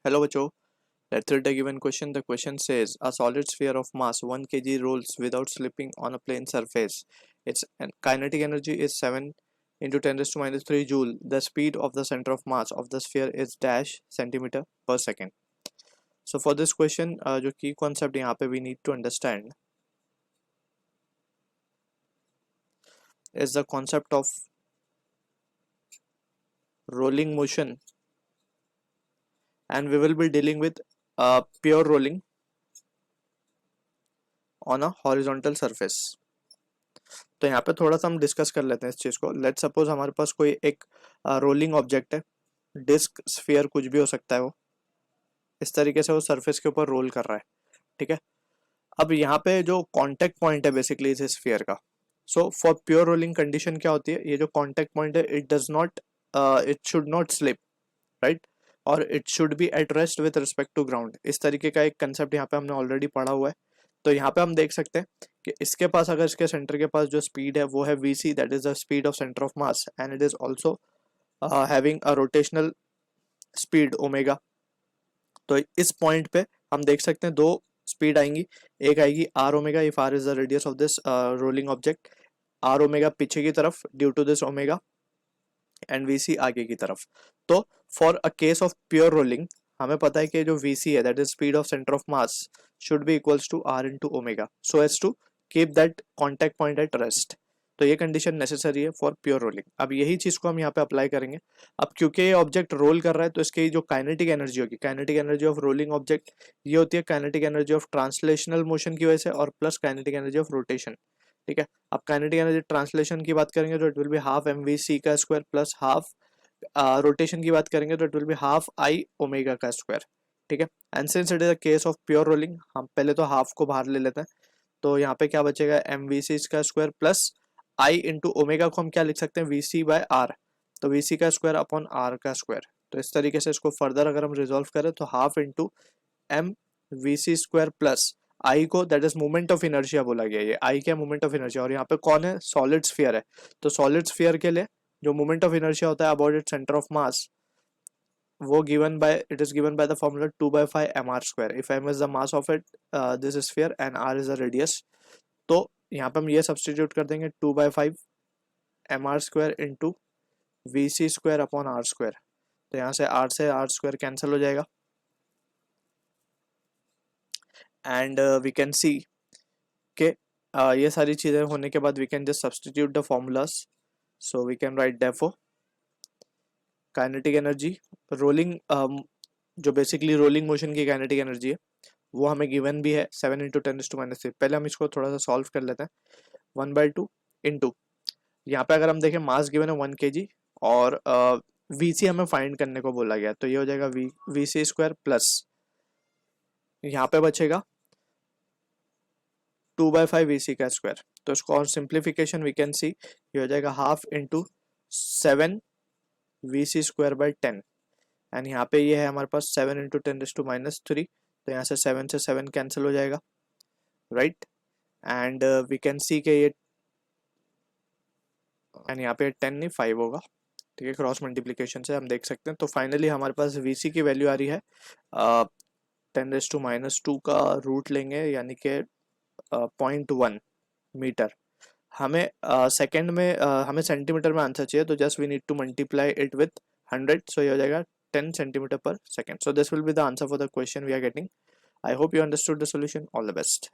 Hello बच्चों, let's read the given question. The question says a solid sphere of mass 1 kg rolls without slipping on a plane surface. Its kinetic energy is 7 into 10 raised to minus 3 joule. The speed of the center of mass of the sphere is dash centimeter per second. So for this question, जो key concept यहाँ पे we need to understand is the concept of rolling motion, and we will be dealing with pure rolling on a horizontal surface. तो यहाँ पे थोड़ा सा हम discuss कर लेते हैं इस चीज़ को. लेट्स सपोज हमारे पास कोई एक रोलिंग ऑब्जेक्ट है, डिस्क, स्फीयर, कुछ भी हो सकता है. वो इस तरीके से वो सरफेस के ऊपर रोल कर रहा है. ठीक है. अब यहाँ पे जो कांटेक्ट पॉइंट है बेसिकली इस स्फीयर का, so for pure rolling condition क्या होती है, ये जो कांटेक्ट पॉइंट है it does not, it should not slip, right, और it should be at rest with respect to ground. इस तरीके का एक कंसेप्ट यहाँ पे हमने ऑलरेडी पढ़ा हुआ है. तो यहाँ पे हम देख सकते हैं कि इसके पास, अगर इसके सेंटर के पास जो स्पीड है वो है vc, that is the speed of centre of mass, and it is also having a rotational speed omega. तो इस पॉइंट पे हम देख सकते हैं दो स्पीड आएंगी. एक आएगी r omega if r is the radius of this rolling object, r omega पीछे की तरफ due to this omega, and vc आगे की तरफ. तो for a case of pure rolling हमें पता है कि जो vc है that is speed of centre of mass should be equals to r into omega, so as to keep that contact point at rest. तो ये कंडीशन नेसेसरी है for pure rolling. अब यही चीज को हम यहाँ पे अप्लाई करेंगे. अब क्योंकि ये ऑब्जेक्ट रोल कर रहा है तो इसकी जो काइनेटिक एनर्जी होगी, kinetic energy of rolling object, ये होती है kinetic energy of translational motion की वजह से और plus kinetic energy of rotation. ठीक है. अब काइनेटिक एनर्जी ट्रांसलेशन की बात करेंगे तो it will be half M V C का स्क्वायर प्लस हाफ, रोटेशन की बात करेंगे तो it will be half I omega का स्क्वायर. ठीक है. And since it is a case of pure rolling, हम पहले तो हाफ को बाहर ले लेते हैं. तो यहाँ पे क्या बचेगा, एम वी सी का स्क्वायर प्लस आई इंटू ओमेगा को हम क्या लिख सकते हैं, वी सी बाय आर. तो वी सी का स्क्वायर अपॉन आर का स्क्वायर. तो इस तरीके से इसको फर्दर अगर हम रिजोल्व करें तो half into M V C square plus I को, that is moment of inertia बोला गया. ये आई क्या, मोमेंट ऑफ इनर्शिया. और यहाँ पे कौन है, सॉलिड स्फीयर है. तो सॉलिड स्फीयर के लिए जो मोमेंट ऑफ इनर्शिया होता है about it centre of mass, वो given by, it is given by the formula 2/5 mr square. If m is the mass of it, this sphere, and r is the radius. तो यहाँ पे हम ये substitute कर देंगे 2/5 mr स्क्वायर इंटू वी सी square upon r square. तो यहाँ से r स्क्वायर कैंसिल हो जाएगा, एंड वी कैन सी के ये सारी चीज़ें होने के बाद we can just substitute the formulas. So we can write therefore kinetic energy rolling, जो बेसिकली रोलिंग मोशन की काइनेटिक एनर्जी है वो हमें गिवन भी है 7 इंटू 10⁻⁻3. पहले हम इसको थोड़ा सा सॉल्व कर लेते हैं. 1/2 इंटू, यहाँ पे अगर हम देखें मास गिवन है 1 kg और वीसी हमें फाइंड करने को बोला गया, तो ये हो जाएगा वी सी स्क्वायर प्लस यहाँ पे बचेगा 2/5 वी सी का स्क्वायर. तो इसको और सिंप्लीफिकेशन वी कैन सी, ये हो जाएगा half into 7 v C square by 10. And यहाँ पे ये है हमारे पास 7 इंटू 10⁻⁻3. तो यहाँ से 7 से 7 कैंसिल हो जाएगा, right. And we can see के ये, एंड यहाँ पे 10 नहीं 5 होगा. ठीक है. क्रॉस मल्टीप्लीकेशन से हम देख सकते हैं. तो फाइनली हमारे पास वी सी की वैल्यू आ रही है 10⁻² का रूट लेंगे, यानी कि 0.1 मीटर. हमें सेकेंड में हमें सेंटीमीटर में आंसर चाहिए, तो just we need to multiply it with 100. So ये हो जाएगा 10 centimeter per second. So this will be the answer for the question we are getting. I hope you understood the solution. All the best.